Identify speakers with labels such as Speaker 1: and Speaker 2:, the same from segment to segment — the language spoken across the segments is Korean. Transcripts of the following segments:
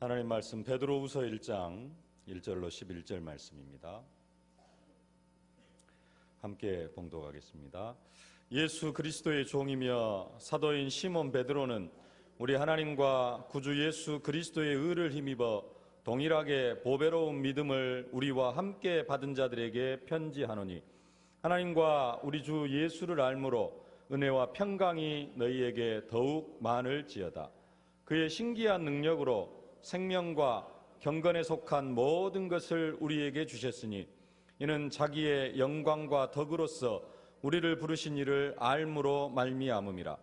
Speaker 1: 하나님 말씀 베드로후서 1장 1절로 11절 말씀입니다. 함께 봉독하겠습니다. 예수 그리스도의 종이며 사도인 시몬 베드로는 우리 하나님과 구주 예수 그리스도의 의를 힘입어 동일하게 보배로운 믿음을 우리와 함께 받은 자들에게 편지하노니, 하나님과 우리 주 예수를 알므로 은혜와 평강이 너희에게 더욱 많을지어다. 그의 신기한 능력으로 생명과 경건에 속한 모든 것을 우리에게 주셨으니, 이는 자기의 영광과 덕으로서 우리를 부르신 이를 알므로 말미암음이라.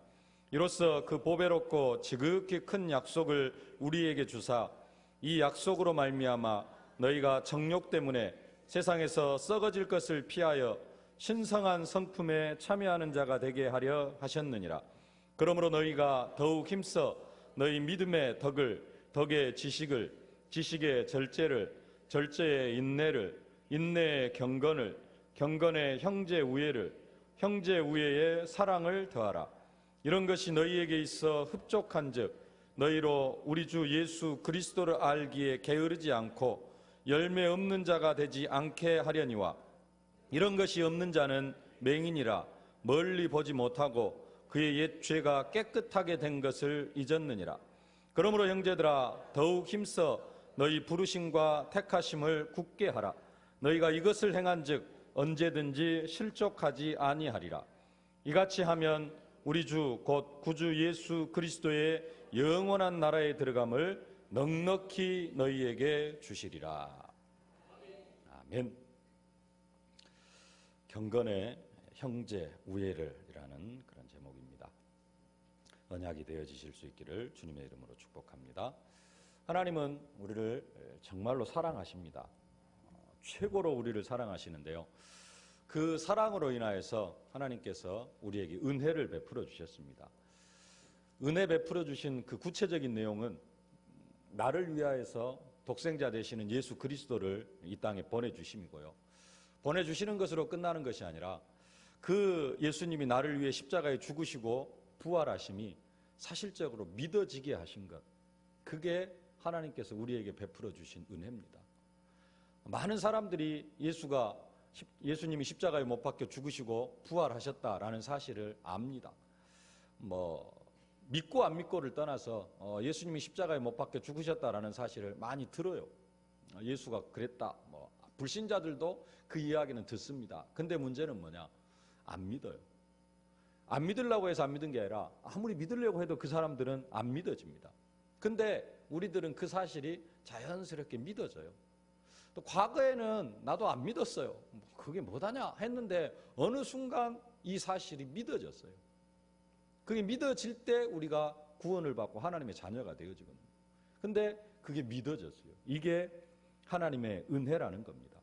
Speaker 1: 이로써 그 보배롭고 지극히 큰 약속을 우리에게 주사, 이 약속으로 말미암아 너희가 정욕 때문에 세상에서 썩어질 것을 피하여 신성한 성품에 참여하는 자가 되게 하려 하셨느니라. 그러므로 너희가 더욱 힘써 너희 믿음의 덕을, 덕의 지식을, 지식의 절제를, 절제의 인내를, 인내의 경건을, 경건의 형제 우애를, 형제 우애의 사랑을 더하라. 이런 것이 너희에게 있어 흡족한즉 너희로 우리 주 예수 그리스도를 알기에 게으르지 않고 열매 없는 자가 되지 않게 하려니와, 이런 것이 없는 자는 맹인이라 멀리 보지 못하고 그의 옛 죄가 깨끗하게 된 것을 잊었느니라. 그러므로 형제들아, 더욱 힘써 너희 부르심과 택하심을 굳게 하라. 너희가 이것을 행한즉 언제든지 실족하지 아니하리라. 이같이 하면 우리 주 곧 구주 예수 그리스도의 영원한 나라에 들어감을 넉넉히 너희에게 주시리라. 아멘. 경건의 형제 우애를이라는 그런 제목입니다. 언약이 되어지실 수 있기를 주님의 이름으로 축복합니다. 하나님은 우리를 정말로 사랑하십니다. 최고로 우리를 사랑하시는데요, 그 사랑으로 인하여서 하나님께서 우리에게 은혜를 베풀어 주셨습니다. 은혜 베풀어 주신 그 구체적인 내용은 나를 위하여서 독생자 되시는 예수 그리스도를 이 땅에 보내주심이고요, 보내주시는 것으로 끝나는 것이 아니라 그 예수님이 나를 위해 십자가에 죽으시고 부활하심이 사실적으로 믿어지게 하신 것, 그게 하나님께서 우리에게 베풀어 주신 은혜입니다. 많은 사람들이 예수님이 십자가에 못 박혀 죽으시고 부활하셨다라는 사실을 압니다. 믿고 안 믿고를 떠나서 예수님이 십자가에 못 박혀 죽으셨다라는 사실을 많이 들어요. 예수가 그랬다. 불신자들도 그 이야기는 듣습니다. 근데 문제는 뭐냐? 안 믿어요. 안 믿으려고 해서 안 믿은 게 아니라 아무리 믿으려고 해도 그 사람들은 안 믿어집니다. 근데 우리들은 그 사실이 자연스럽게 믿어져요. 또 과거에는 나도 안 믿었어요. 그게 뭐하냐 했는데 어느 순간 이 사실이 믿어졌어요. 그게 믿어질 때 우리가 구원을 받고 하나님의 자녀가 되어지거든요. 근데 그게 믿어졌어요. 이게 하나님의 은혜라는 겁니다.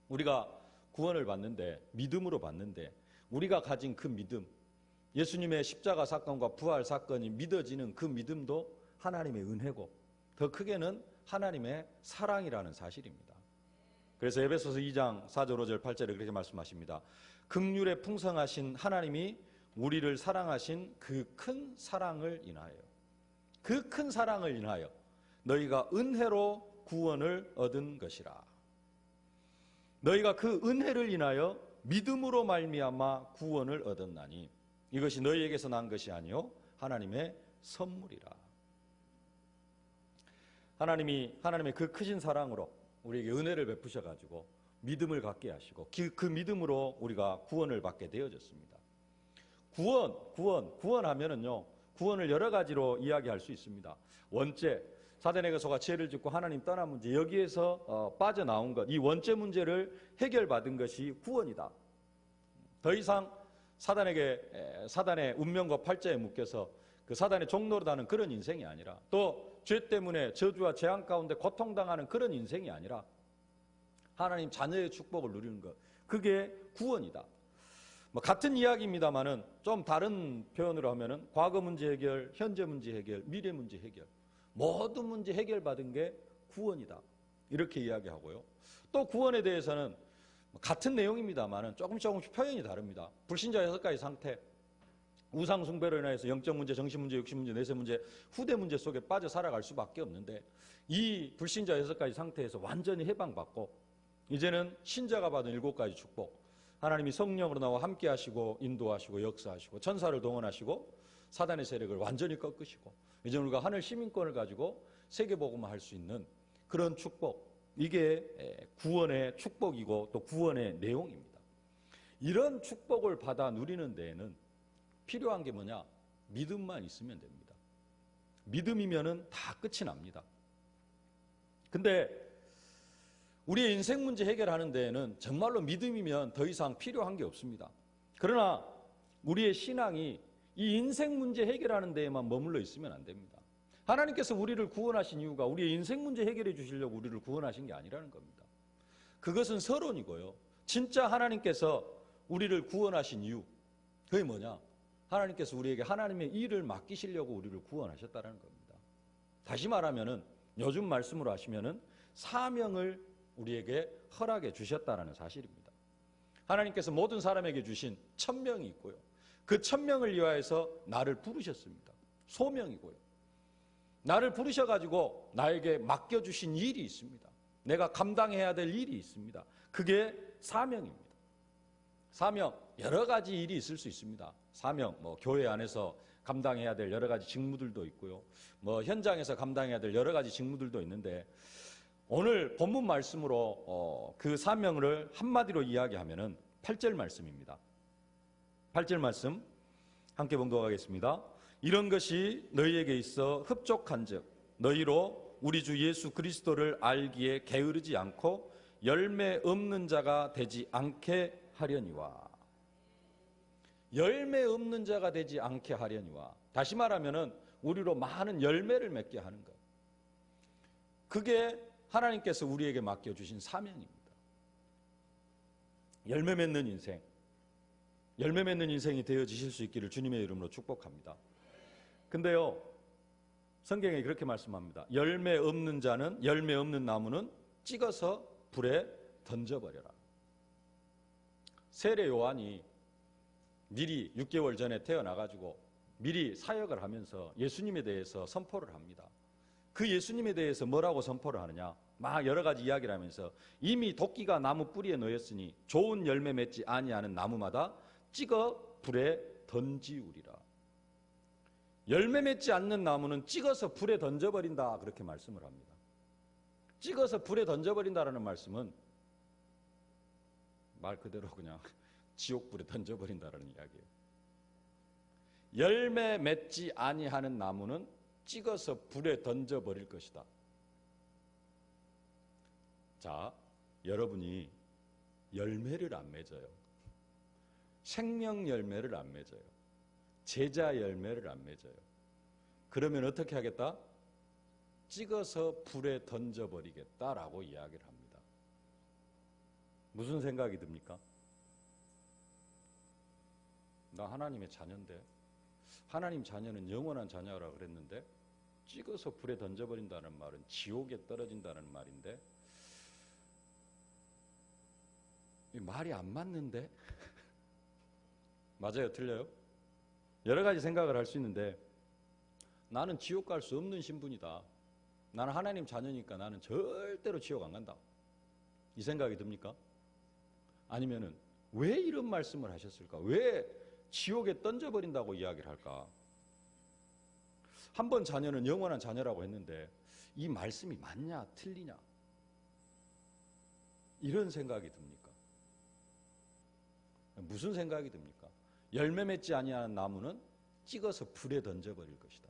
Speaker 1: 우리가 구원을 받는데, 믿음으로 받는데, 우리가 가진 그 믿음, 예수님의 십자가 사건과 부활 사건이 믿어지는 그 믿음도 하나님의 은혜고, 더 크게는 하나님의 사랑이라는 사실입니다. 그래서 에베소서 2장 4절 5절 8절에 그렇게 말씀하십니다. 긍휼에 풍성하신 하나님이 우리를 사랑하신 그 큰 사랑을 인하여, 그 큰 사랑을 인하여 너희가 은혜로 구원을 얻은 것이라. 너희가 그 은혜를 인하여 믿음으로 말미암아 구원을 얻었나니, 이것이 너희에게서 난 것이 아니요 하나님의 선물이라. 하나님의 그 크신 사랑으로 우리에게 은혜를 베푸셔가지고 믿음을 갖게 하시고 그 믿음으로 우리가 구원을 받게 되어졌습니다. 구원하면은요, 구원을 여러 가지로 이야기할 수 있습니다. 원죄, 사단에게서가 죄를 짓고 하나님 떠난 문제, 여기에서 빠져나온 것, 이 원죄 문제를 해결받은 것이 구원이다. 더 이상 사단의 운명과 팔자에 묶여서 그 사단의 종노릇하는 그런 인생이 아니라, 또 죄 때문에 저주와 재앙 가운데 고통당하는 그런 인생이 아니라 하나님 자녀의 축복을 누리는 것, 그게 구원이다. 같은 이야기입니다만은 좀 다른 표현으로 하면은 과거 문제 해결, 현재 문제 해결, 미래 문제 해결, 모든 문제 해결받은 게 구원이다, 이렇게 이야기하고요. 또 구원에 대해서는 같은 내용입니다만은 조금씩 표현이 다릅니다. 불신자 6가지 상태, 우상 숭배로 인해서 영적 문제, 정신 문제, 육신 문제, 내세 문제, 후대 문제 속에 빠져 살아갈 수밖에 없는데 이 불신자 6가지 상태에서 완전히 해방받고 이제는 신자가 받은 7가지 축복, 하나님이 성령으로 나와 함께 하시고 인도하시고 역사하시고 천사를 동원하시고 사단의 세력을 완전히 꺾으시고 이제 우리가 하늘 시민권을 가지고 세계복음을 할 수 있는 그런 축복, 이게 구원의 축복이고 또 구원의 내용입니다. 이런 축복을 받아 누리는 데에는 필요한 게 뭐냐? 믿음만 있으면 됩니다. 믿음이면은 다 끝이 납니다. 근데 우리의 인생 문제 해결하는 데에는 정말로 믿음이면 더 이상 필요한 게 없습니다. 그러나 우리의 신앙이 이 인생 문제 해결하는 데에만 머물러 있으면 안 됩니다. 하나님께서 우리를 구원하신 이유가 우리의 인생 문제 해결해 주시려고 우리를 구원하신 게 아니라는 겁니다. 그것은 서론이고요. 진짜 하나님께서 우리를 구원하신 이유, 그게 뭐냐? 하나님께서 우리에게 하나님의 일을 맡기시려고 우리를 구원하셨다는 겁니다. 다시 말하면은 요즘 말씀으로 하시면은 사명을 우리에게 허락해 주셨다는 사실입니다. 하나님께서 모든 사람에게 주신 천명이 있고요. 그 천명을 위하여서 나를 부르셨습니다. 소명이고요. 나를 부르셔가지고 나에게 맡겨주신 일이 있습니다. 내가 감당해야 될 일이 있습니다. 그게 사명입니다. 사명, 여러 가지 일이 있을 수 있습니다. 사명, 교회 안에서 감당해야 될 여러 가지 직무들도 있고요. 현장에서 감당해야 될 여러 가지 직무들도 있는데 오늘 본문 말씀으로 그 사명을 한마디로 이야기하면은 8절 말씀입니다. 8절 말씀 함께 봉독하겠습니다. 이런 것이 너희에게 있어 흡족한즉 너희로 우리 주 예수 그리스도를 알기에 게으르지 않고 열매 없는 자가 되지 않게 하려니와. 열매 없는 자가 되지 않게 하려니와. 다시 말하면은 우리로 많은 열매를 맺게 하는 것. 그게 하나님께서 우리에게 맡겨주신 사명입니다. 열매 맺는 인생, 열매 맺는 인생이 되어지실 수 있기를 주님의 이름으로 축복합니다. 근데요, 성경에 그렇게 말씀합니다. 열매 없는 자는, 열매 없는 나무는 찍어서 불에 던져버려라. 세례 요한이 미리 6개월 전에 태어나가지고 미리 사역을 하면서 예수님에 대해서 선포를 합니다. 그 예수님에 대해서 뭐라고 선포를 하느냐? 막 여러 가지 이야기를 하면서 이미 도끼가 나무 뿌리에 놓였으니 좋은 열매 맺지 아니하는 나무마다 찍어 불에 던지우리라. 열매 맺지 않는 나무는 찍어서 불에 던져버린다, 그렇게 말씀을 합니다. 찍어서 불에 던져버린다라는 말씀은 말 그대로 그냥 지옥불에 던져버린다라는 이야기예요. 열매 맺지 아니하는 나무는 찍어서 불에 던져버릴 것이다. 자, 여러분이 열매를 안 맺어요. 생명 열매를 안 맺어요. 제자 열매를 안 맺어요. 그러면 어떻게 하겠다? 찍어서 불에 던져버리겠다라고 이야기를 합니다. 무슨 생각이 듭니까? 나 하나님의 자녀인데, 하나님 자녀는 영원한 자녀라고 그랬는데 찍어서 불에 던져버린다는 말은 지옥에 떨어진다는 말인데 이 말이 안 맞는데? 맞아요? 틀려요? 여러 가지 생각을 할 수 있는데 나는 지옥 갈 수 없는 신분이다. 나는 하나님 자녀니까 나는 절대로 지옥 안 간다. 이 생각이 듭니까? 아니면은 왜 이런 말씀을 하셨을까? 왜 지옥에 던져버린다고 이야기를 할까? 한 번 자녀는 영원한 자녀라고 했는데 이 말씀이 맞냐 틀리냐? 이런 생각이 듭니까? 무슨 생각이 듭니까? 열매 맺지 아니하는 나무는 찍어서 불에 던져버릴 것이다.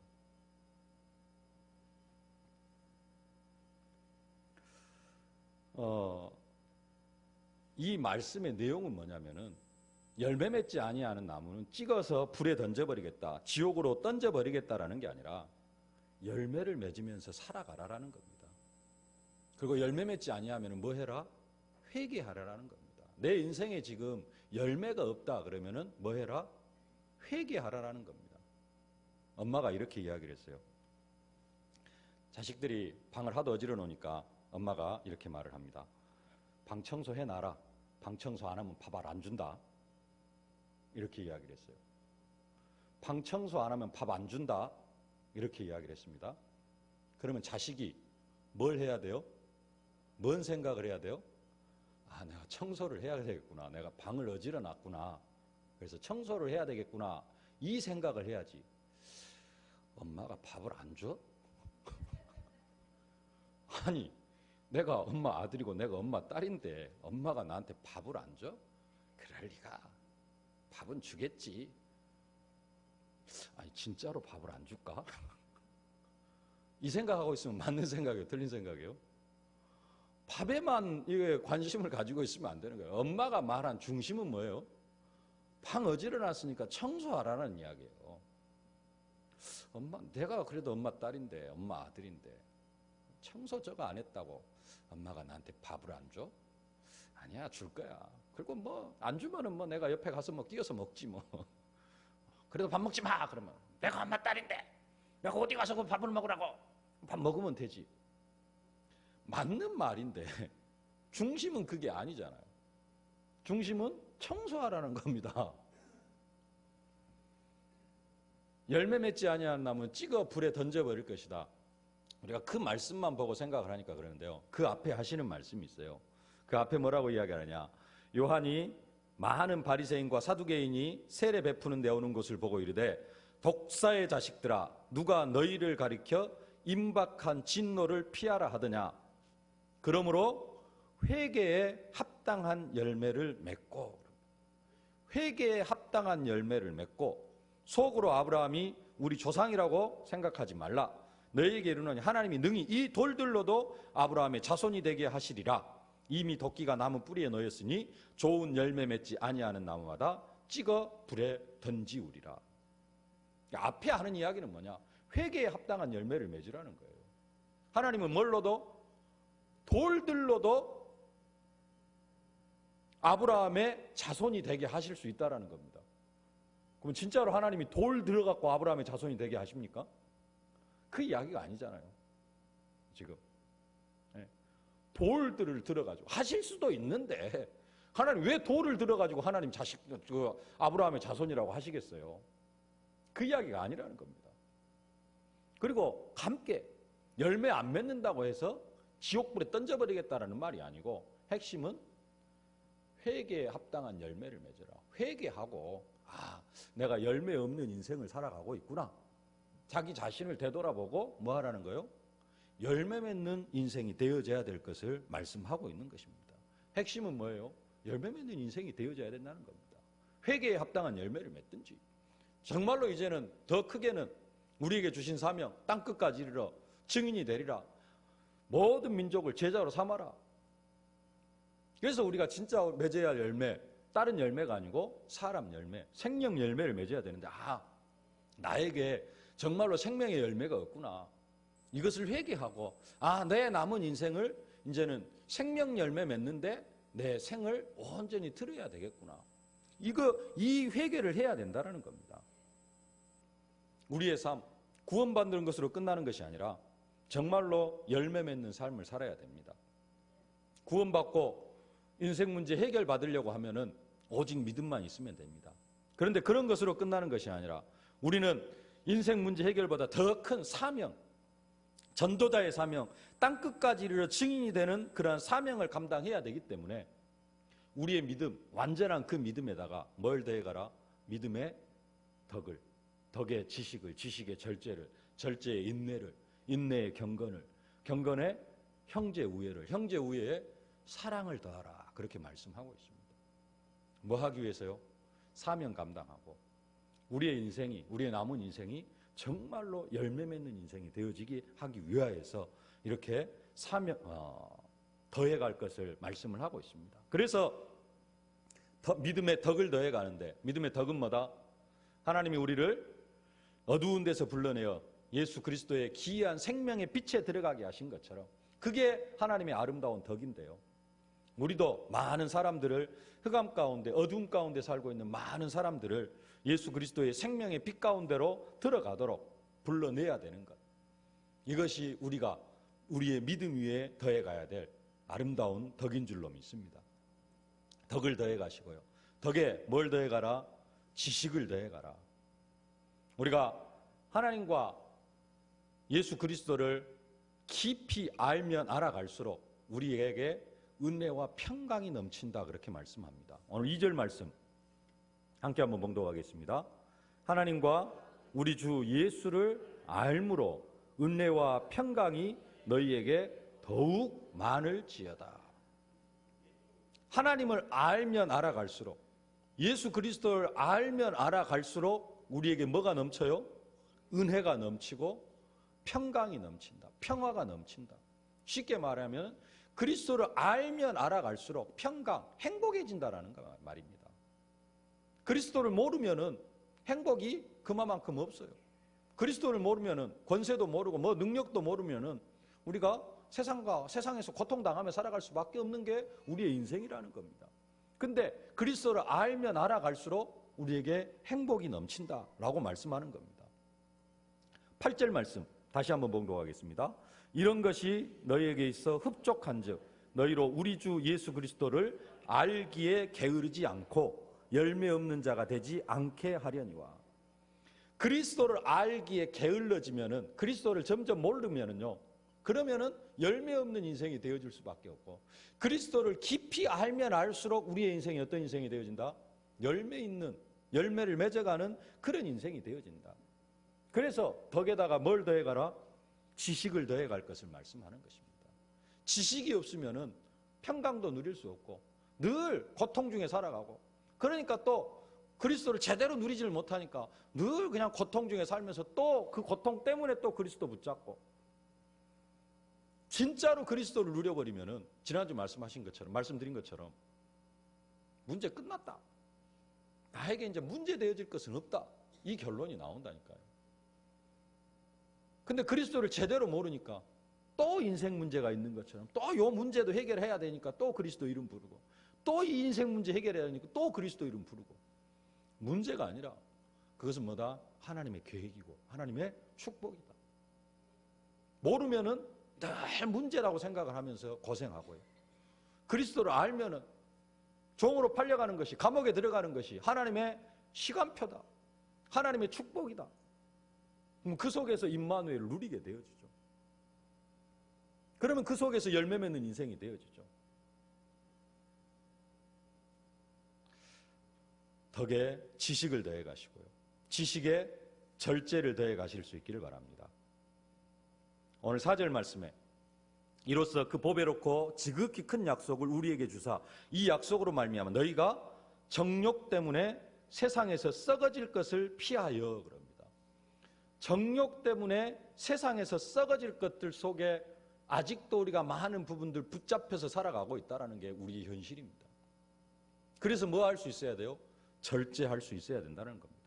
Speaker 1: 이 말씀의 내용은 뭐냐면은 열매 맺지 아니하는 나무는 찍어서 불에 던져버리겠다, 지옥으로 던져버리겠다라는 게 아니라 열매를 맺으면서 살아가라라는 겁니다. 그리고 열매 맺지 아니하면 뭐 해라? 회개하라라는 겁니다. 내 인생에 지금 열매가 없다 그러면은 뭐 해라? 회개하라라는 겁니다. 엄마가 이렇게 이야기를 했어요. 자식들이 방을 하도 어지러 놓으니까 엄마가 이렇게 말을 합니다. 방 청소해놔라. 방 청소 안 하면 밥 안 준다. 이렇게 이야기를 했어요. 방 청소 안 하면 밥 안 준다, 이렇게 이야기를 했습니다. 그러면 자식이 뭘 해야 돼요? 뭔 생각을 해야 돼요? 아, 내가 청소를 해야 되겠구나, 내가 방을 어지러 놨구나, 그래서 청소를 해야 되겠구나, 이 생각을 해야지. 엄마가 밥을 안 줘? 아니, 내가 엄마 아들이고 내가 엄마 딸인데 엄마가 나한테 밥을 안 줘? 그럴 리가. 밥은 주겠지. 아니, 진짜로 밥을 안 줄까? 이 생각하고 있으면 맞는 생각이에요, 틀린 생각이에요? 밥에만 이게 관심을 가지고 있으면 안 되는 거예요. 엄마가 말한 중심은 뭐예요? 방 어지러 놨으니까 청소하라는 이야기예요. 엄마, 내가 그래도 엄마 딸인데, 엄마 아들인데 청소 저거 안 했다고 엄마가 나한테 밥을 안 줘? 아니야, 줄 거야. 그리고 뭐 안 주면은 뭐 내가 옆에 가서 뭐 끼어서 먹지 뭐. 그래도 밥 먹지 마 그러면, 내가 엄마 딸인데 내가 어디 가서 그 밥을 먹으라고. 밥 먹으면 되지. 맞는 말인데 중심은 그게 아니잖아요. 중심은 청소하라는 겁니다. 열매 맺지 아니하는 나무는 찍어 불에 던져버릴 것이다. 우리가 그 말씀만 보고 생각을 하니까 그러는데요, 그 앞에 하시는 말씀이 있어요. 그 앞에 뭐라고 이야기하느냐, 요한이 많은 바리새인과 사두개인이 세례 베푸는 데 오는 것을 보고 이르되, 독사의 자식들아, 누가 너희를 가리켜 임박한 진노를 피하라 하더냐. 그러므로 회개에 합당한 열매를 맺고, 회개에 합당한 열매를 맺고, 속으로 아브라함이 우리 조상이라고 생각하지 말라. 너희에게 이르노니 하나님이 능히 이 돌들로도 아브라함의 자손이 되게 하시리라. 이미 도끼가 나무 뿌리에 놓였으니 좋은 열매 맺지 아니하는 나무마다 찍어 불에 던지우리라. 앞에 하는 이야기는 뭐냐? 회개에 합당한 열매를 맺으라는 거예요. 하나님은 뭘로도? 돌들로도 아브라함의 자손이 되게 하실 수 있다는 겁니다. 그럼 진짜로 하나님이 돌 들어갖고 아브라함의 자손이 되게 하십니까? 그 이야기가 아니잖아요, 지금. 돌들을 들어가지고 하실 수도 있는데, 하나님 왜 돌을 들어가지고 하나님 자식, 아브라함의 자손이라고 하시겠어요? 그 이야기가 아니라는 겁니다. 그리고 함께 열매 안 맺는다고 해서 지옥불에 던져버리겠다라는 말이 아니고, 핵심은 회개에 합당한 열매를 맺으라. 회개하고, 아, 내가 열매 없는 인생을 살아가고 있구나. 자기 자신을 되돌아보고 뭐 하라는 거예요? 열매 맺는 인생이 되어져야 될 것을 말씀하고 있는 것입니다. 핵심은 뭐예요? 열매 맺는 인생이 되어져야 된다는 겁니다. 회개에 합당한 열매를 맺든지, 정말로 이제는 더 크게는 우리에게 주신 사명, 땅끝까지 이르러 증인이 되리라. 모든 민족을 제자로 삼아라. 그래서 우리가 진짜 맺어야 할 열매, 다른 열매가 아니고 사람 열매, 생명 열매를 맺어야 되는데, 아, 나에게 정말로 생명의 열매가 없구나. 이것을 회개하고, 아, 내 남은 인생을 이제는 생명 열매 맺는데 내 생을 온전히 들여야 되겠구나. 이 회개를 해야 된다는 겁니다. 우리의 삶, 구원받는 것으로 끝나는 것이 아니라 정말로 열매 맺는 삶을 살아야 됩니다. 구원받고 인생 문제 해결받으려고 하면은 오직 믿음만 있으면 됩니다. 그런데 그런 것으로 끝나는 것이 아니라 우리는 인생 문제 해결보다 더 큰 사명, 전도자의 사명, 땅끝까지 이르러 증인이 되는 그러한 사명을 감당해야 되기 때문에 우리의 믿음, 완전한 그 믿음에다가 뭘 더해가라? 믿음의 덕을, 덕의 지식을, 지식의 절제를, 절제의 인내를, 인내의 경건을, 경건의 형제 우애를, 형제 우애에 사랑을 더하라. 그렇게 말씀하고 있습니다. 뭐 하기 위해서요? 사명 감당하고 우리의 인생이, 우리의 남은 인생이 정말로 열매 맺는 인생이 되어지게 하기 위하여서 이렇게 더해갈 것을 말씀을 하고 있습니다. 그래서 믿음의 덕을 더해가는데, 믿음의 덕은 뭐다? 하나님이 우리를 어두운 데서 불러내어 예수 그리스도의 기이한 생명의 빛에 들어가게 하신 것처럼, 그게 하나님의 아름다운 덕인데요, 우리도 많은 사람들을, 흑암 가운데 어두운 가운데 살고 있는 많은 사람들을 예수 그리스도의 생명의 빛 가운데로 들어가도록 불러내야 되는 것, 이것이 우리가 우리의 믿음 위에 더해가야 될 아름다운 덕인 줄로 믿습니다. 덕을 더해가시고요, 덕에 뭘 더해가라? 지식을 더해가라. 우리가 하나님과 예수 그리스도를 깊이 알면 알아갈수록 우리에게 은혜와 평강이 넘친다, 그렇게 말씀합니다. 오늘 2절 말씀 함께 한번 봉독하겠습니다. 하나님과 우리 주 예수를 알므로 은혜와 평강이 너희에게 더욱 많을지어다. 하나님을 알면 알아갈수록, 예수 그리스도를 알면 알아갈수록 우리에게 뭐가 넘쳐요? 은혜가 넘치고 평강이 넘친다. 평화가 넘친다. 쉽게 말하면 그리스도를 알면 알아갈수록 평강, 행복해진다라는 말입니다. 그리스도를 모르면은 행복이 그만큼 없어요. 그리스도를 모르면은 권세도 모르고 뭐 능력도 모르면은 우리가 세상에서 고통당하며 살아갈 수밖에 없는 게 우리의 인생이라는 겁니다. 근데 그리스도를 알면 알아갈수록 우리에게 행복이 넘친다라고 말씀하는 겁니다. 8절 말씀 다시 한번 봉독하겠습니다. 이런 것이 너희에게 있어 흡족한즉 너희로 우리 주 예수 그리스도를 알기에 게으르지 않고 열매 없는 자가 되지 않게 하려니와. 그리스도를 알기에 게을러지면은, 그리스도를 점점 모르면은요, 그러면은 열매 없는 인생이 되어질 수밖에 없고, 그리스도를 깊이 알면 알수록 우리의 인생이 어떤 인생이 되어진다? 열매를 맺어가는 그런 인생이 되어진다. 그래서 덕에다가 뭘 더해가라? 지식을 더해갈 것을 말씀하는 것입니다. 지식이 없으면은 평강도 누릴 수 없고 늘 고통 중에 살아가고, 그러니까 또 그리스도를 제대로 누리지를 못하니까 늘 그냥 고통 중에 살면서 또 그 고통 때문에 또 그리스도 붙잡고, 진짜로 그리스도를 누려버리면은 지난주 말씀드린 것처럼 문제 끝났다. 나에게 이제 문제되어질 것은 없다. 이 결론이 나온다니까요. 근데 그리스도를 제대로 모르니까 또 인생 문제가 있는 것처럼 또 이 문제도 해결해야 되니까 또 그리스도 이름 부르고, 또 이 인생 문제 해결해야 되니까 또 그리스도 이름 부르고. 문제가 아니라 그것은 뭐다? 하나님의 계획이고 하나님의 축복이다. 모르면은 늘 문제라고 생각을 하면서 고생하고요. 그리스도를 알면은 종으로 팔려가는 것이, 감옥에 들어가는 것이 하나님의 시간표다. 하나님의 축복이다. 그럼 그 속에서 임마누엘을 누리게 되어지죠. 그러면 그 속에서 열매 맺는 인생이 되어지죠. 덕에 지식을 더해 가시고요, 지식에 절제를 더해 가실 수 있기를 바랍니다. 오늘 4절 말씀에 이로써 그 보배롭고 지극히 큰 약속을 우리에게 주사 이 약속으로 말미암아 너희가 정욕 때문에 세상에서 썩어질 것을 피하여, 그럽니다. 정욕 때문에 세상에서 썩어질 것들 속에 아직도 우리가 많은 부분들 붙잡혀서 살아가고 있다는 게 우리의 현실입니다. 그래서 뭐 할 수 있어야 돼요? 절제할 수 있어야 된다는 겁니다.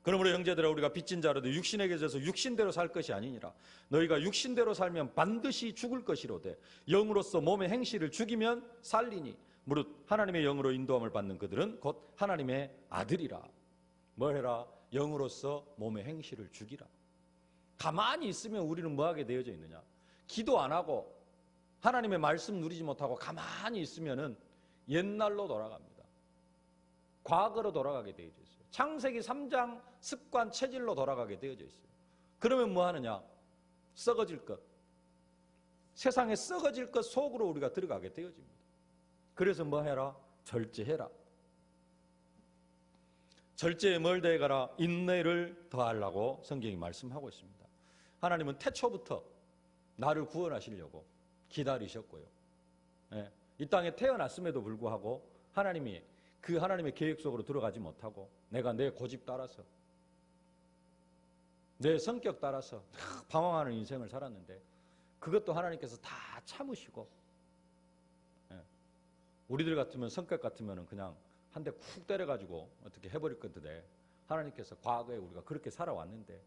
Speaker 1: 그러므로 형제들아, 우리가 빚진 자로도 육신에게 져서 육신대로 살 것이 아니니라. 너희가 육신대로 살면 반드시 죽을 것이로되 영으로서 몸의 행실을 죽이면 살리니 무릇 하나님의 영으로 인도함을 받는 그들은 곧 하나님의 아들이라. 뭘 해라? 영으로서 몸의 행실을 죽이라. 가만히 있으면 우리는 뭐하게 되어져 있느냐? 기도 안 하고 하나님의 말씀 누리지 못하고 가만히 있으면은 옛날로 돌아갑니다. 과거로 돌아가게 되어져 있어요. 창세기 3장 습관, 체질로 돌아가게 되어져 있어요. 그러면 뭐 하느냐? 썩어질 것. 세상에 썩어질 것 속으로 우리가 들어가게 되어집니다. 그래서 뭐 해라? 절제해라. 절제에 뭘 더해가라? 인내를 더하려고 성경이 말씀하고 있습니다. 하나님은 태초부터 나를 구원하시려고 기다리셨고요. 이 땅에 태어났음에도 불구하고 하나님이 그 하나님의 계획 속으로 들어가지 못하고 내가 내 고집 따라서, 내 성격 따라서 방황하는 인생을 살았는데 그것도 하나님께서 다 참으시고, 우리들 같으면 성격 같으면 그냥 한 대 쿡 때려가지고 어떻게 해버릴 건데, 하나님께서 과거에 우리가 그렇게 살아왔는데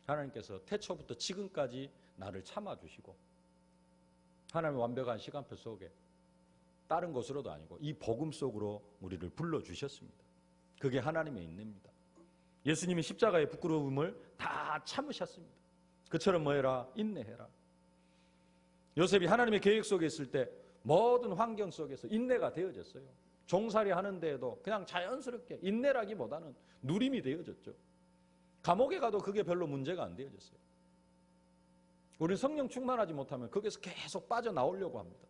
Speaker 1: 하나님께서 태초부터 지금까지 나를 참아주시고 하나님의 완벽한 시간표 속에 다른 곳으로도 아니고 이 복음 속으로 우리를 불러주셨습니다. 그게 하나님의 인내입니다. 예수님이 십자가의 부끄러움을 다 참으셨습니다. 그처럼 뭐 해라? 인내해라. 요셉이 하나님의 계획 속에 있을 때 모든 환경 속에서 인내가 되어졌어요.
Speaker 2: 종살이 하는 데에도 그냥 자연스럽게 인내라기보다는 누림이 되어졌죠. 감옥에 가도 그게 별로 문제가 안 되어졌어요. 우리는 성령 충만하지 못하면 거기서 계속 빠져나오려고 합니다.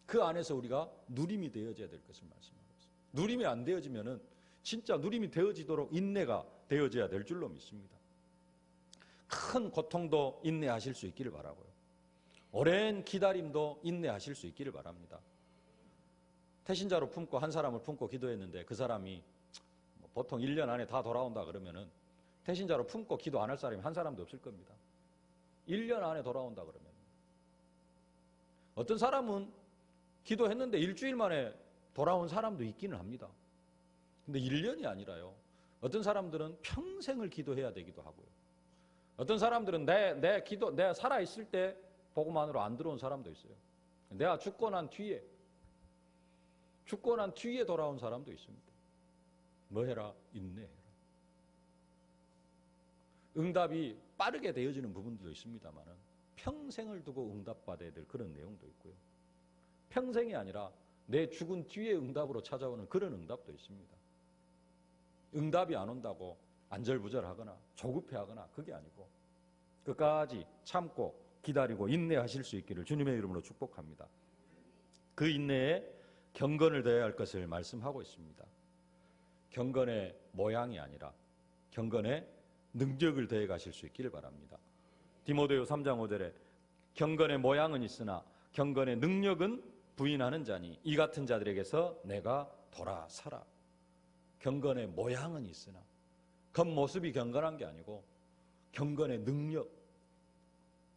Speaker 2: 그 안에서 우리가 누림이 되어져야 될 것을 말씀하고 있습니다. 누림이 안 되어지면은 진짜 누림이 되어지도록 인내가 되어져야 될 줄로 믿습니다. 큰 고통도 인내하실 수 있기를 바라고요. 오랜 기다림도 인내하실 수 있기를 바랍니다. 태신자로 품고 한 사람을 품고 기도했는데 그 사람이 보통 1년 안에 다 돌아온다 그러면은 태신자로 품고 기도 안 할 사람이 한 사람도 없을 겁니다. 1년 안에 돌아온다 그러면. 어떤 사람은 기도했는데 일주일 만에 돌아온 사람도 있기는 합니다. 근데 1년이 아니라요. 어떤 사람들은 평생을 기도해야 되기도 하고요. 어떤 사람들은 내가 살아있을 때 복음만으로 안 들어온 사람도 있어요. 내가 죽고 난 뒤에 돌아온 사람도 있습니다. 뭐 해라? 인내해라. 응답이 빠르게 되어지는 부분도 있습니다만 평생을 두고 응답받아야 될 그런 내용도 있고요. 평생이 아니라 내 죽은 뒤에 응답으로 찾아오는 그런 응답도 있습니다. 응답이 안 온다고 안절부절하거나 조급해하거나 그게 아니고 끝까지 참고 기다리고 인내하실 수 있기를 주님의 이름으로 축복합니다. 그 인내에 경건을 더해야 할 것을 말씀하고 있습니다. 경건의 모양이 아니라 경건의 능력을 더해 가실 수 있기를 바랍니다. 디모데후 3장 5절에 경건의 모양은 있으나 경건의 능력은 부인하는 자니 이 같은 자들에게서 내가 돌아서라. 경건의 모양은 있으나 겉모습이 경건한 게 아니고 경건의 능력,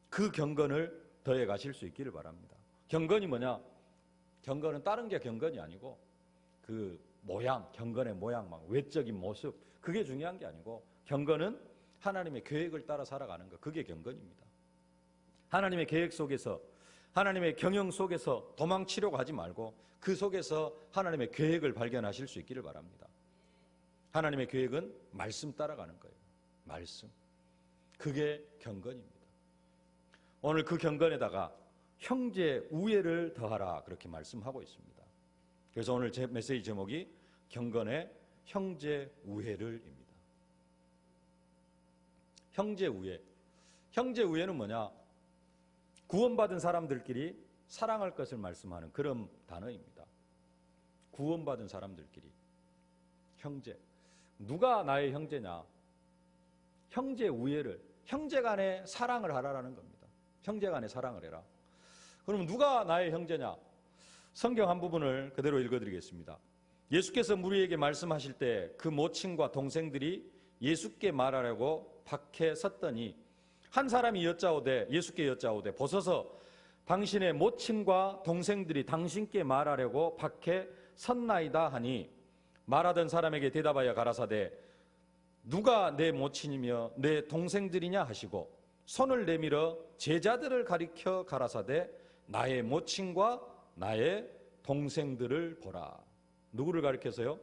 Speaker 2: 그 경건을 더해 가실 수 있기를 바랍니다. 경건이 뭐냐? 경건은 다른 게 경건이 아니고 그 모양, 경건의 모양, 막 외적인 모습, 그게 중요한 게 아니고 경건은 하나님의 계획을 따라 살아가는 것, 그게 경건입니다. 하나님의 계획 속에서, 하나님의 경영 속에서 도망치려고 하지 말고 그 속에서 하나님의 계획을 발견하실 수 있기를 바랍니다. 하나님의 계획은 말씀 따라가는 거예요. 말씀. 그게 경건입니다. 오늘 그 경건에다가 형제 우애를 더하라 그렇게 말씀하고 있습니다. 그래서 오늘 제 메시지 제목이 경건의 형제 우애를입니다. 형제 우애. 형제 우애는 뭐냐? 구원받은 사람들끼리 사랑할 것을 말씀하는 그런 단어입니다. 구원받은 사람들끼리. 형제. 누가 나의 형제냐? 형제 우애를, 형제 간에 사랑을 하라라는 겁니다. 형제 간에 사랑을 해라. 그러면 누가 나의 형제냐? 성경 한 부분을 그대로 읽어드리겠습니다. 예수께서 무리에게 말씀하실 때 그 모친과 동생들이 예수께 말하려고 밖에 섰더니 한 사람이 예수께 여짜오되 보소서 당신의 모친과 동생들이 당신께 말하려고 밖에 섰나이다 하니 말하던 사람에게 대답하여 가라사대 누가 내 모친이며 내 동생들이냐 하시고 손을 내밀어 제자들을 가리켜 가라사대 나의 모친과 나의 동생들을 보라. 누구를 가리켜서요?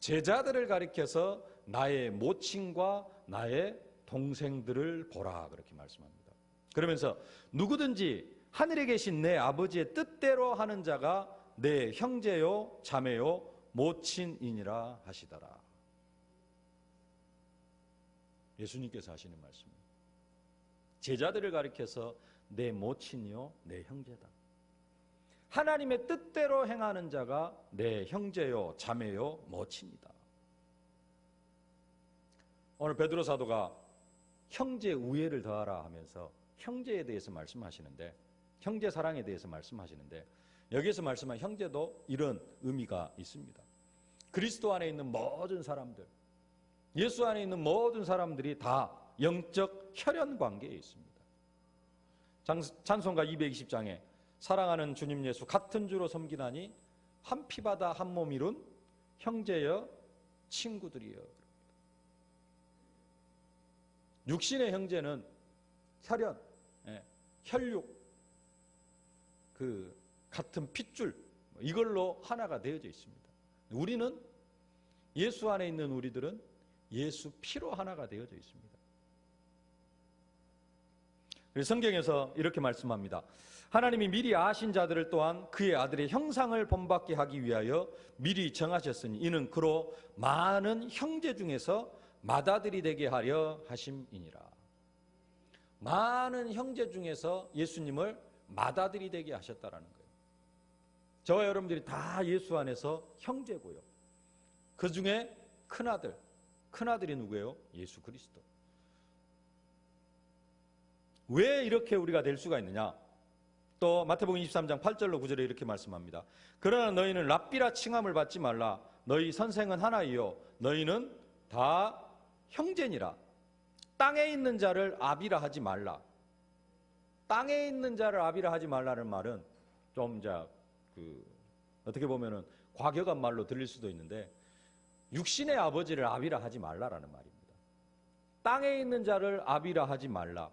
Speaker 2: 제자들을 가리켜서 나의 모친과 나의 동생들을 보라 그렇게 말씀합니다. 그러면서 누구든지 하늘에 계신 내 아버지의 뜻대로 하는 자가 내 형제요 자매요 모친이니라 하시더라. 예수님께서 하시는 말씀입니다. 제자들을 가리켜서 내 모친이요 내 형제다. 하나님의 뜻대로 행하는 자가 내 형제요 자매요 모친이다. 오늘 베드로 사도가 형제 우애를 더하라 하면서 형제에 대해서 말씀하시는데, 형제 사랑에 대해서 말씀하시는데 여기에서 말씀한 형제도 이런 의미가 있습니다. 그리스도 안에 있는 모든 사람들, 예수 안에 있는 모든 사람들이 다 영적 혈연 관계에 있습니다. 찬송가 220장에 사랑하는 주님 예수 같은 주로 섬기나니 한 피바다 한 몸 이룬 형제여 친구들이여. 육신의 형제는 혈연, 혈육, 그 같은 핏줄 이걸로 하나가 되어져 있습니다. 우리는 예수 안에 있는 우리들은 예수 피로 하나가 되어져 있습니다. 그래서 성경에서 이렇게 말씀합니다. 하나님이 미리 아신 자들을 또한 그의 아들의 형상을 본받게 하기 위하여 미리 정하셨으니 이는 그로 많은 형제 중에서 맏아들이 되게 하려 하심이니라. 많은 형제 중에서 예수님을 맏아들이 되게 하셨다라는 거예요. 저와 여러분들이 다 예수 안에서 형제고요. 그 중에 큰아들이 누구예요? 예수 그리스도. 왜 이렇게 우리가 될 수가 있느냐? 또 마태복음 23장 8절로 9절에 이렇게 말씀합니다. 그러나 너희는 랍비라 칭함을 받지 말라. 너희 선생은 하나이요 너희는 다 형제니라. 땅에 있는 자를 아비라 하지 말라. 땅에 있는 자를 아비라 하지 말라는 말은 좀 어떻게 보면은 과격한 말로 들릴 수도 있는데 육신의 아버지를 아비라 하지 말라라는 말입니다. 땅에 있는 자를 아비라 하지 말라.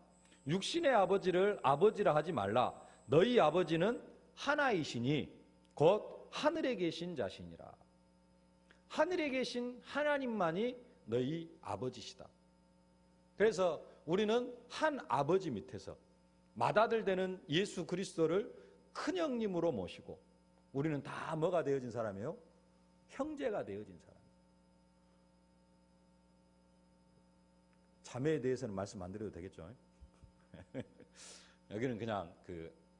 Speaker 2: 육신의 아버지를 아버지라 하지 말라. 너희 아버지는 하나이시니 곧 하늘에 계신 자시니라. 하늘에 계신 하나님만이 너희 아버지시다. 그래서 우리는 한 아버지 밑에서 맏아들 되는 예수 그리스도를 큰형님으로 모시고 우리는 다 뭐가 되어진 사람이에요? 형제가 되어진 사람. 자매에 대해서는 말씀 안 드려도 되겠죠? 여기는 그냥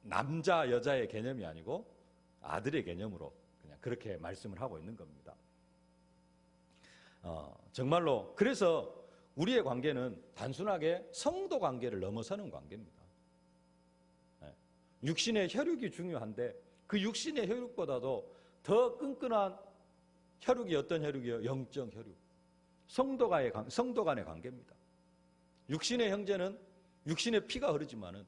Speaker 2: 남자 여자의 개념이 아니고 아들의 개념으로 그냥 그렇게 말씀을 하고 있는 겁니다. 정말로 그래서 우리의 관계는 단순하게 성도 관계를 넘어서는 관계입니다. 육신의 혈육이 중요한데 그 육신의 혈육보다도 더 끈끈한 혈육이 어떤 혈육이에요? 영적 혈육. 성도 간의 관계입니다. 육신의 형제는 육신의 피가 흐르지만은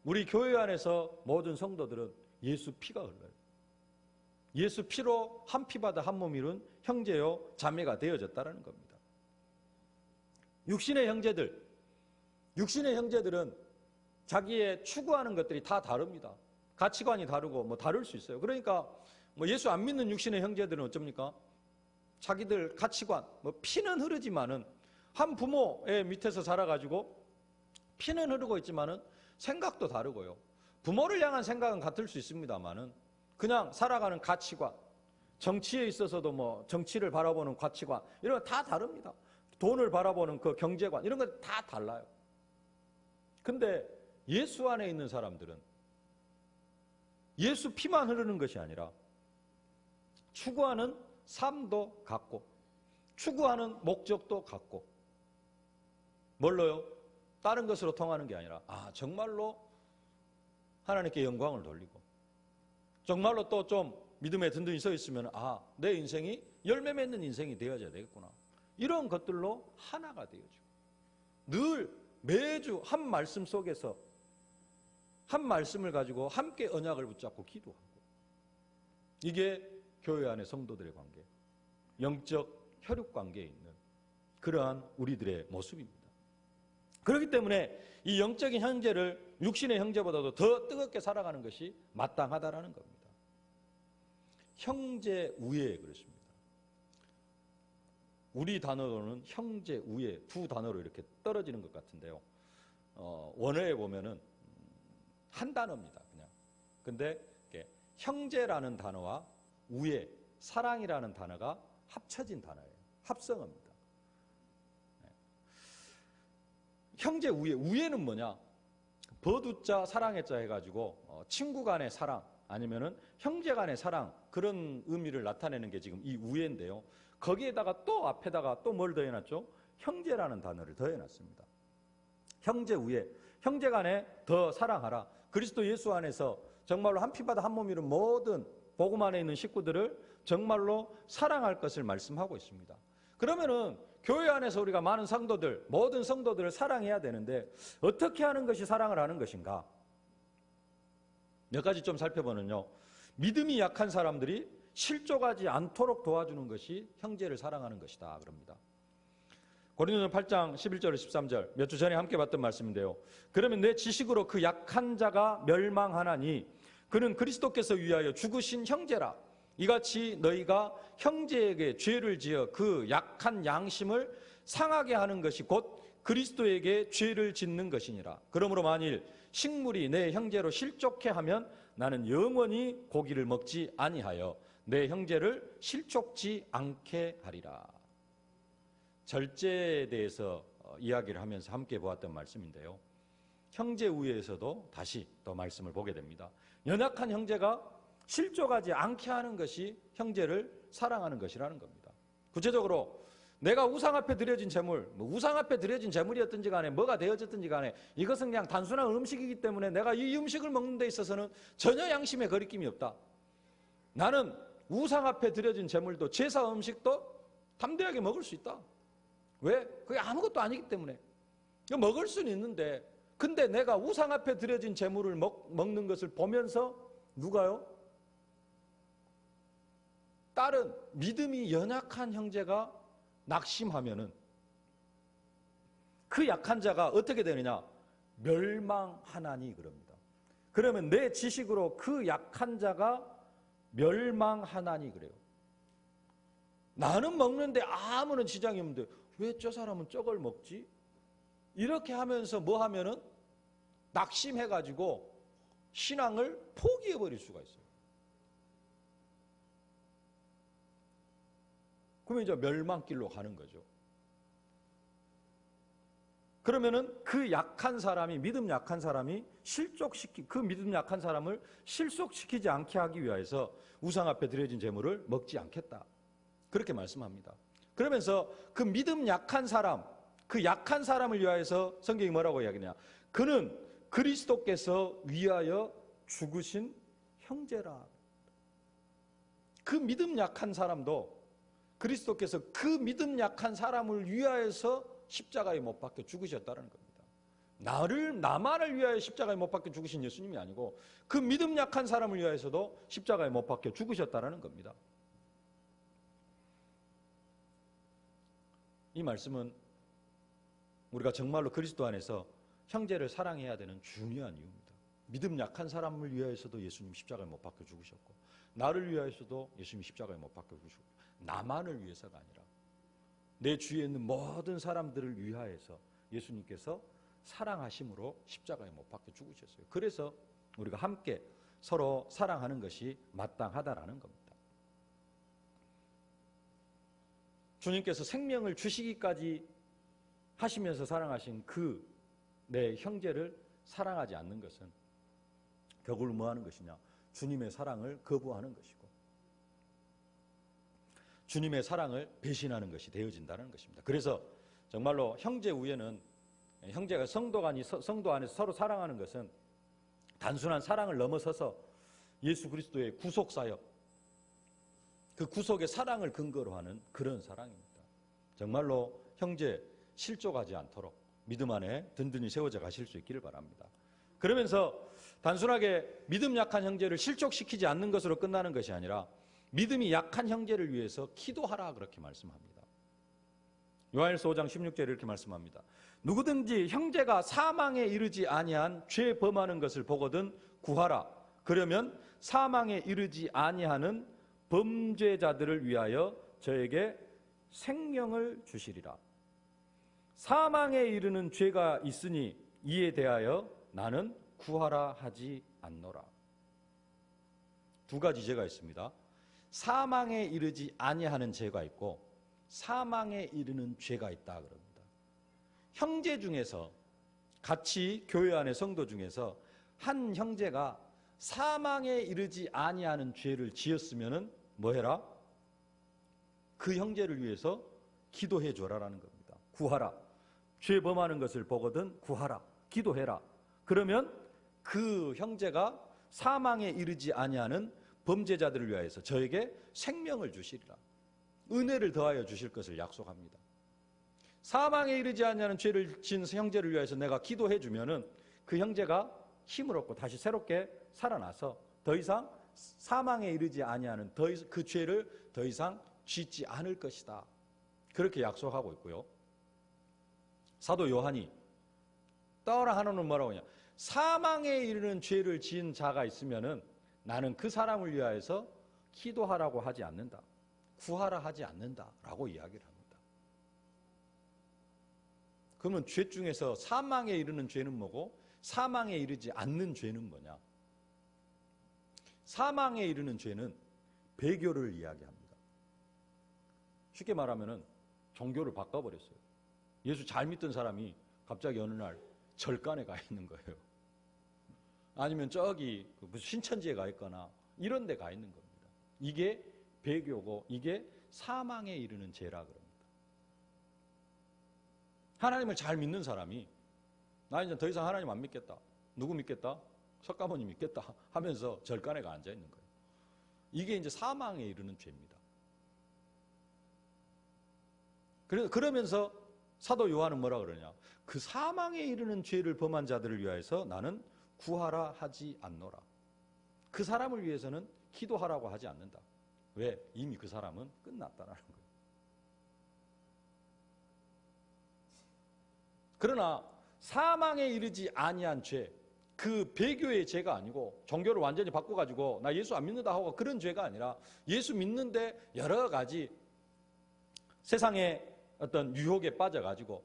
Speaker 2: 우리 교회 안에서 모든 성도들은 예수 피가 흘러요. 예수 피로 한 피바다 한 몸 이룬 형제요 자매가 되어졌다는 겁니다. 육신의 형제들은 자기의 추구하는 것들이 다 다릅니다. 가치관이 다르고 다를 수 있어요. 그러니까 예수 안 믿는 육신의 형제들은 어쩝니까? 자기들 가치관, 피는 흐르지만은 한 부모의 밑에서 자라가지고 피는 흐르고 있지만은 생각도 다르고요. 부모를 향한 생각은 같을 수 있습니다만은 그냥 살아가는 가치관, 정치에 있어서도 정치를 바라보는 가치관 이런 거 다 다릅니다. 돈을 바라보는 그 경제관 이런 거 다 달라요. 근데 예수 안에 있는 사람들은 예수 피만 흐르는 것이 아니라 추구하는 삶도 같고 추구하는 목적도 같고 뭘로요? 다른 것으로 통하는 게 아니라 정말로 하나님께 영광을 돌리고 정말로 또 좀 믿음에 든든히 서 있으면 내 인생이 열매 맺는 인생이 되어져야 되겠구나. 이런 것들로 하나가 되어지고 늘 매주 한 말씀 속에서 한 말씀을 가지고 함께 언약을 붙잡고 기도하고 이게 교회 안의 성도들의 관계, 영적 혈육 관계에 있는 그러한 우리들의 모습입니다. 그렇기 때문에 이 영적인 형제를 육신의 형제보다도 더 뜨겁게 살아가는 것이 마땅하다라는 겁니다. 형제 우애 그렇습니다. 우리 단어로는 형제 우애 두 단어로 이렇게 떨어지는 것 같은데요. 원어에 보면은 한 단어입니다. 그냥. 근데 형제라는 단어와 우애, 사랑이라는 단어가 합쳐진 단어예요. 합성어입니다. 형제 우애는 뭐냐? 버두자 사랑의자 해가지고 친구 간의 사랑 아니면은 형제 간의 사랑 그런 의미를 나타내는 게 지금 이 우애인데요. 거기에다가 또 앞에다가 또 뭘 더해놨죠? 형제라는 단어를 더해놨습니다. 형제 우애, 형제 간에 더 사랑하라. 그리스도 예수 안에서 정말로 한 피바다 한 몸 이룬 모든 복음 안에 있는 식구들을 정말로 사랑할 것을 말씀하고 있습니다. 그러면은 교회 안에서 우리가 많은 성도들, 모든 성도들을 사랑해야 되는데 어떻게 하는 것이 사랑을 하는 것인가? 몇 가지 좀 살펴보면요. 믿음이 약한 사람들이 실족하지 않도록 도와주는 것이 형제를 사랑하는 것이다 그럽니다. 고린도전 8장 11절 13절 몇 주 전에 함께 봤던 말씀인데요. 그러면 내 지식으로 그 약한 자가 멸망하나니 그는 그리스도께서 위하여 죽으신 형제라. 이같이 너희가 형제에게 죄를 지어 그 약한 양심을 상하게 하는 것이 곧 그리스도에게 죄를 짓는 것이니라. 그러므로 만일 식물이 내 형제로 실족해 하면 나는 영원히 고기를 먹지 아니하여 내 형제를 실족지 않게 하리라. 절제에 대해서 이야기를 하면서 함께 보았던 말씀인데요. 형제 우애에서도 다시 또 말씀을 보게 됩니다. 연약한 형제가 실족하지 않게 하는 것이 형제를 사랑하는 것이라는 겁니다. 구체적으로 내가 우상 앞에 드려진 제물, 우상 앞에 드려진 제물이었든지 간에 뭐가 되어졌든지 간에 이것은 그냥 단순한 음식이기 때문에 내가 이 음식을 먹는 데 있어서는 전혀 양심에 거리낌이 없다. 나는 우상 앞에 드려진 제물도 제사 음식도 담대하게 먹을 수 있다. 왜? 그게 아무것도 아니기 때문에. 먹을 수는 있는데 근데 내가 우상 앞에 드려진 제물을 먹는 것을 보면서 누가요? 다른 믿음이 연약한 형제가 낙심하면은 그 약한 자가 어떻게 되느냐? 멸망하나니 그럽니다. 그러면 내 지식으로 그 약한 자가 멸망하나니 그래요. 나는 먹는데 아무런 지장이 없는데 왜 저 사람은 저걸 먹지? 이렇게 하면서 뭐 하면은 낙심해가지고 신앙을 포기해버릴 수가 있어요. 그러면 이제 멸망길로 가는 거죠. 그러면은 그 약한 사람이, 믿음 약한 사람이 그 믿음 약한 사람을 실속시키지 않게 하기 위해서 우상 앞에 드려진 제물을 먹지 않겠다. 그렇게 말씀합니다. 그러면서 그 믿음 약한 사람, 그 약한 사람을 위하여서 성경이 뭐라고 이야기하냐? 그는 그리스도께서 위하여 죽으신 형제라. 그 믿음 약한 사람도 그리스도께서 그 믿음 약한 사람을 위하여서 십자가에 못 박혀 죽으셨다는 겁니다. 나만을 위하여 십자가에 못 박혀 죽으신 예수님이 아니고 그 믿음 약한 사람을 위하여서도 십자가에 못 박혀 죽으셨다는 겁니다. 이 말씀은 우리가 정말로 그리스도 안에서 형제를 사랑해야 되는 중요한 이유입니다. 믿음 약한 사람을 위하여서도 예수님 십자가에 못 박혀 죽으셨고 나를 위하여서도 예수님 십자가에 못 박혀 죽으셨고 나만을 위해서가 아니라 내 주위에 있는 모든 사람들을 위하여서 예수님께서 사랑하심으로 십자가에 못 박혀 죽으셨어요. 그래서 우리가 함께 서로 사랑하는 것이 마땅하다라는 겁니다. 주님께서 생명을 주시기까지 하시면서 사랑하신 그 내 형제를 사랑하지 않는 것은 결국 뭐 하는 것이냐? 주님의 사랑을 거부하는 것이고 주님의 사랑을 배신하는 것이 되어진다는 것입니다. 그래서 정말로 형제 우애는 형제가 성도 안에서 서로 사랑하는 것은 단순한 사랑을 넘어서서 예수 그리스도의 구속 사역, 그 구속의 사랑을 근거로 하는 그런 사랑입니다. 정말로 형제 실족하지 않도록 믿음 안에 든든히 세워져 가실 수 있기를 바랍니다. 그러면서 단순하게 믿음 약한 형제를 실족시키지 않는 것으로 끝나는 것이 아니라 믿음이 약한 형제를 위해서 기도하라 그렇게 말씀합니다. 요한일서 5장 16절에 이렇게 말씀합니다. 누구든지 형제가 사망에 이르지 아니한 죄 범하는 것을 보거든 구하라. 그러면 사망에 이르지 아니하는 범죄자들을 위하여 저에게 생명을 주시리라. 사망에 이르는 죄가 있으니 이에 대하여 나는 구하라 하지 않노라. 두 가지 죄가 있습니다. 사망에 이르지 아니하는 죄가 있고 사망에 이르는 죄가 있다 그럽니다. 형제 중에서 같이 교회 안의 성도 중에서 한 형제가 사망에 이르지 아니하는 죄를 지었으면은 뭐 해라? 그 형제를 위해서 기도해 줘라라는 겁니다. 구하라. 죄 범하는 것을 보거든 구하라. 기도해라. 그러면 그 형제가 사망에 이르지 아니하는 범죄자들을 위하여서 저에게 생명을 주시리라. 은혜를 더하여 주실 것을 약속합니다. 사망에 이르지 아니하는 죄를 지은 형제를 위하여서 내가 기도해 주면은 그 형제가 힘을 얻고 다시 새롭게 살아나서 더 이상 사망에 이르지 아니하는 그 죄를 더 이상 짓지 않을 것이다. 그렇게 약속하고 있고요. 사도 요한이 떠나 하나는 뭐라고 하냐? 사망에 이르는 죄를 지은 자가 있으면은 나는 그 사람을 위하여서 기도하라고 하지 않는다. 구하라 하지 않는다라고 이야기를 합니다. 그러면 죄 중에서 사망에 이르는 죄는 뭐고 사망에 이르지 않는 죄는 뭐냐? 사망에 이르는 죄는 배교를 이야기합니다. 쉽게 말하면은 종교를 바꿔버렸어요. 예수 잘 믿던 사람이 갑자기 어느 날 절간에 가 있는 거예요. 아니면 저기 무슨 신천지에 가 있거나 이런 데 가 있는 겁니다. 이게 배교고 이게 사망에 이르는 죄라 그럽니다. 하나님을 잘 믿는 사람이 나 이제 더 이상 하나님 안 믿겠다. 누구 믿겠다? 석가모니 믿겠다 하면서 절간에 가 앉아 있는 거예요. 이게 이제 사망에 이르는 죄입니다. 그러면서 사도 요한은 뭐라 그러냐? 그 사망에 이르는 죄를 범한 자들을 위하여서 나는 구하라 하지 않노라. 그 사람을 위해서는 기도하라고 하지 않는다. 왜? 이미 그 사람은 끝났다라는 거예요. 그러나 사망에 이르지 아니한 죄, 그 배교의 죄가 아니고 종교를 완전히 바꿔가지고 나 예수 안 믿는다 하고 그런 죄가 아니라 예수 믿는데 여러 가지 세상의 어떤 유혹에 빠져가지고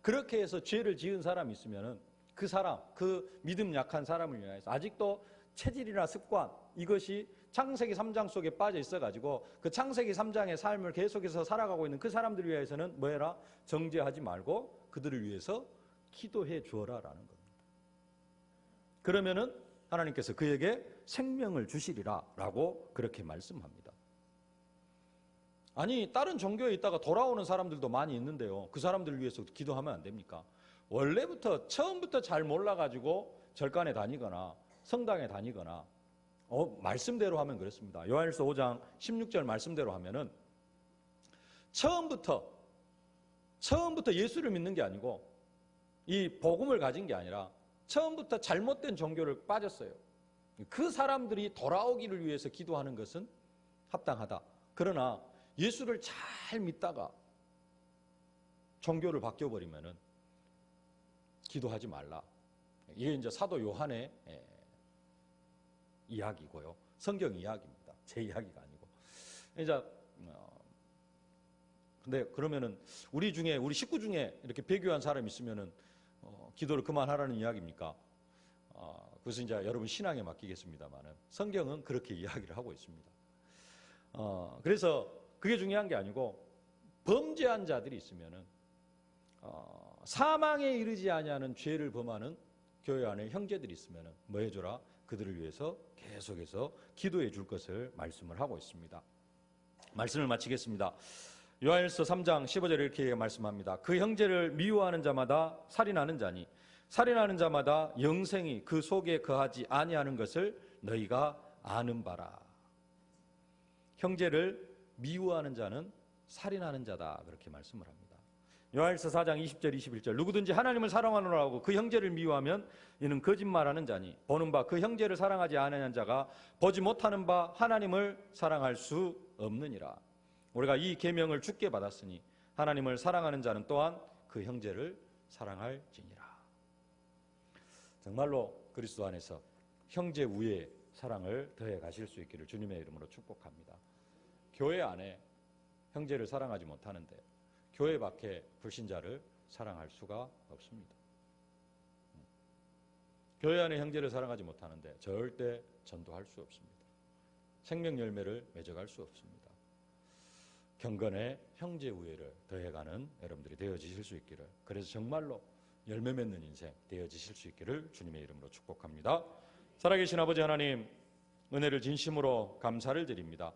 Speaker 2: 그렇게 해서 죄를 지은 사람이 있으면은 그 사람, 그 믿음 약한 사람을 위해서 아직도 체질이나 습관 이것이 창세기 3장 속에 빠져 있어가지고 그 창세기 3장의 삶을 계속해서 살아가고 있는 그 사람들을 위해서는 뭐해라? 정죄하지 말고 그들을 위해서 기도해 주어라라는 겁니다. 그러면은 하나님께서 그에게 생명을 주시리라라고 그렇게 말씀합니다. 아니 다른 종교에 있다가 돌아오는 사람들도 많이 있는데요. 그 사람들을 위해서 기도하면 안 됩니까? 원래부터 처음부터 잘 몰라가지고 절간에 다니거나 성당에 다니거나 말씀대로 하면 그렇습니다. 요한일서 5장 16절 말씀대로 하면은 처음부터 예수를 믿는 게 아니고 이 복음을 가진 게 아니라 처음부터 잘못된 종교를 빠졌어요. 그 사람들이 돌아오기를 위해서 기도하는 것은 합당하다. 그러나 예수를 잘 믿다가 종교를 바뀌어버리면은 기도하지 말라. 이게 이제 사도 요한의 이야기고요. 성경 이야기입니다. 제 이야기가 아니고. 이제 근데 그러면은 우리 식구 중에 이렇게 배교한 사람이 있으면은 기도를 그만하라는 이야기입니까? 그것은 이제 여러분 신앙에 맡기겠습니다만은 성경은 그렇게 이야기를 하고 있습니다. 그래서 그게 중요한 게 아니고 범죄한 자들이 있으면은 사망에 이르지 아니하는 죄를 범하는 교회 안에 형제들이 있으면은 뭐 해줘라? 그들을 위해서 계속해서 기도해 줄 것을 말씀을 하고 있습니다. 말씀을 마치겠습니다. 요한일서 3장 15절에 이렇게 말씀합니다. 그 형제를 미워하는 자마다 살인하는 자니 살인하는 자마다 영생이 그 속에 거하지 아니하는 것을 너희가 아는 바라. 형제를 미워하는 자는 살인하는 자다 그렇게 말씀을 합니다. 요한일서 4장 20절 21절 누구든지 하나님을 사랑하노라고 그 형제를 미워하면 이는 거짓말하는 자니 보는 바 그 형제를 사랑하지 아니하는 자가 보지 못하는 바 하나님을 사랑할 수 없느니라. 우리가 이 계명을 주께 받았으니 하나님을 사랑하는 자는 또한 그 형제를 사랑할지니라. 정말로 그리스도 안에서 형제 우애의 사랑을 더해 가실 수 있기를 주님의 이름으로 축복합니다. 교회 안에 형제를 사랑하지 못하는데 교회 밖에 불신자를 사랑할 수가 없습니다. 교회 안에 형제를 사랑하지 못하는데 절대 전도할 수 없습니다. 생명 열매를 맺어갈 수 없습니다. 경건의 형제 우애를 더해가는 여러분들이 되어지실 수 있기를, 그래서 정말로 열매 맺는 인생 되어지실 수 있기를 주님의 이름으로 축복합니다. 살아계신 아버지 하나님, 은혜를 진심으로 감사를 드립니다.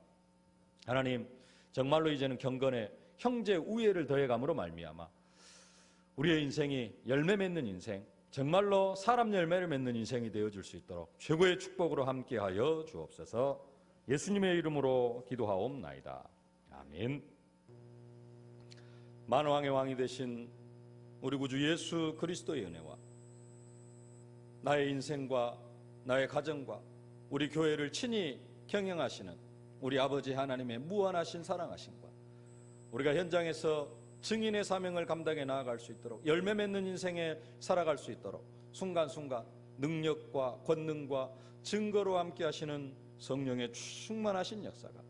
Speaker 2: 하나님, 정말로 이제는 경건의 형제 우애를 더해감으로 말미암아 우리의 인생이 열매 맺는 인생, 정말로 사람 열매를 맺는 인생이 되어줄 수 있도록 최고의 축복으로 함께하여 주옵소서. 예수님의 이름으로 기도하옵나이다. 아멘. 만왕의 왕이 되신 우리 구주 예수 그리스도의 은혜와 나의 인생과 나의 가정과 우리 교회를 친히 경영하시는 우리 아버지 하나님의 무한하신 사랑하심과 우리가 현장에서 증인의 사명을 감당해 나아갈 수 있도록 열매 맺는 인생에 살아갈 수 있도록 순간순간 능력과 권능과 증거로 함께 하시는 성령의 충만하신 역사가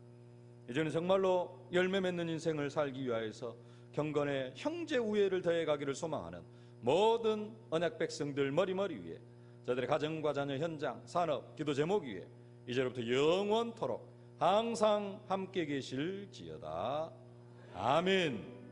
Speaker 2: 이제는 정말로 열매 맺는 인생을 살기 위하여서
Speaker 1: 경건의 형제 우애를 더해가기를 소망하는 모든 언약 백성들 머리머리 위에, 저들의 가정과 자녀, 현장, 산업, 기도 제목 위에 이제로부터 영원토록 항상 함께 계실지어다. 아멘.